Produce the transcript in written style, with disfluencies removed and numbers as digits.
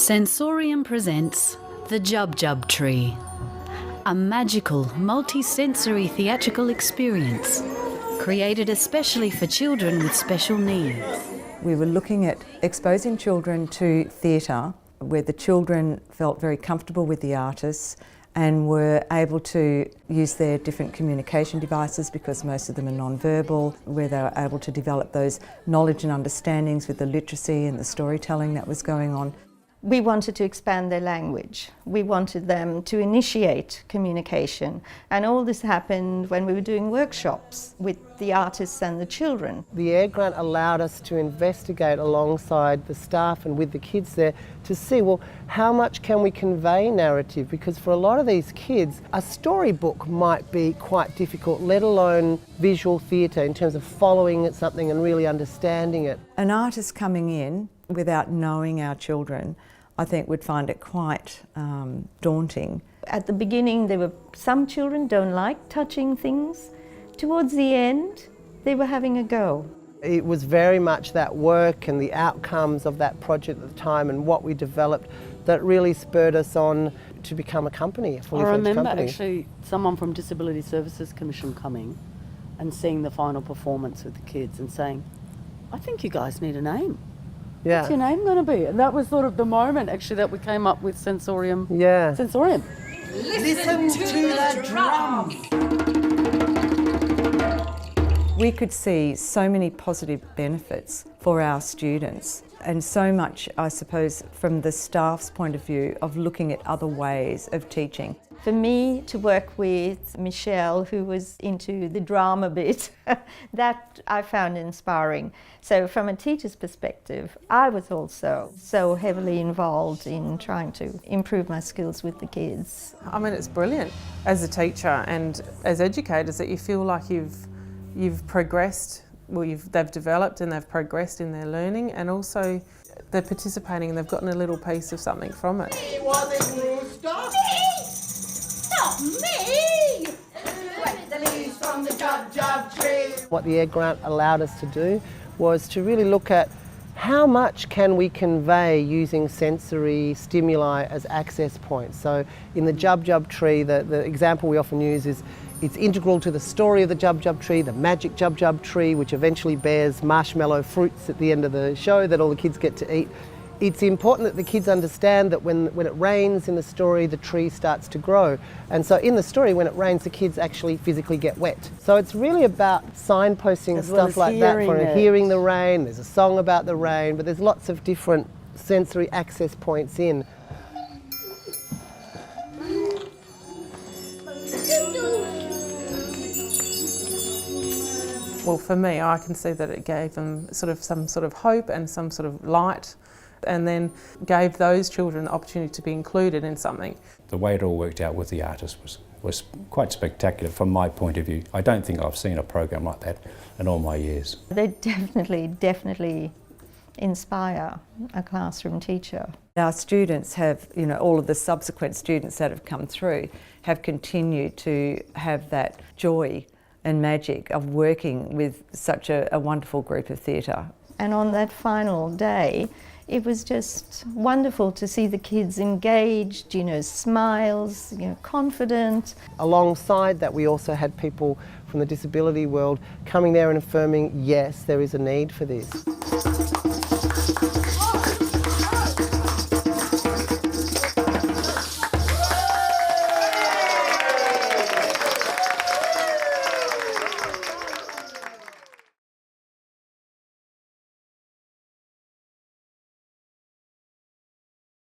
Sensorium presents The Jub Jub Tree, a magical, multi-sensory theatrical experience created especially for children with special needs. We were looking at exposing children to theatre where the children felt very comfortable with the artists and were able to use their different communication devices because most of them are non-verbal, where they were able to develop those knowledge and understandings with the literacy and the storytelling that was going on. We wanted to expand their language. We wanted them to initiate communication. And all this happened when we were doing workshops with the artists and the children. The AIR grant allowed us to investigate alongside the staff and with the kids there to see, well, how much can we convey narrative? Because for a lot of these kids, a storybook might be quite difficult, let alone visual theatre in terms of following something and really understanding it. An artist coming in without knowing our children, I think would find it quite daunting. At the beginning, there were some children don't like touching things. Towards the end, they were having a go. It was very much that work and the outcomes of that project at the time and what we developed that really spurred us on to become a company, a fully fledged company. I remember actually someone from Disability Services Commission coming and seeing the final performance with the kids and saying, I think you guys need a name. Yeah. What's your name going to be? And that was sort of the moment actually that we came up with Sensorium. Yeah. Sensorium. Listen to the drum. We could see so many positive benefits for our students and so much, I suppose, from the staff's point of view of looking at other ways of teaching. For me to work with Michelle, who was into the drama bit, that I found inspiring. So from a teacher's perspective, I was also so heavily involved in trying to improve my skills with the kids. I mean, it's brilliant as a teacher and as educators that you feel like you've progressed, well, they've developed and they've progressed in their learning, and also they're participating and they've gotten a little piece of something from it. Not me! Wet the leaves from the jub jub tree. What the AIR grant allowed us to do was to really look at how much can we convey using sensory stimuli as access points. So in the jub jub tree, the example we often use is it's integral to the story of the jub jub tree, the magic jub jub tree, which eventually bears marshmallow fruits at the end of the show that all the kids get to eat. It's important that the kids understand that when it rains in the story, the tree starts to grow. And so in the story, when it rains, the kids actually physically get wet. So it's really about signposting stuff like that, for hearing the rain. There's a song about the rain, but there's lots of different sensory access points in. Well, for me, I can see that it gave them some sort of hope and some sort of light, and then gave those children the opportunity to be included in something. The way it all worked out with the artists was quite spectacular from my point of view. I don't think I've seen a program like that in all my years. They definitely inspire a classroom teacher. Our students have, all of the subsequent students that have come through have continued to have that joy and magic of working with such a wonderful group of theatre. And on that final day, it was just wonderful to see the kids engaged, smiles, confident. Alongside that, we also had people from the disability world coming there and affirming, yes, there is a need for this.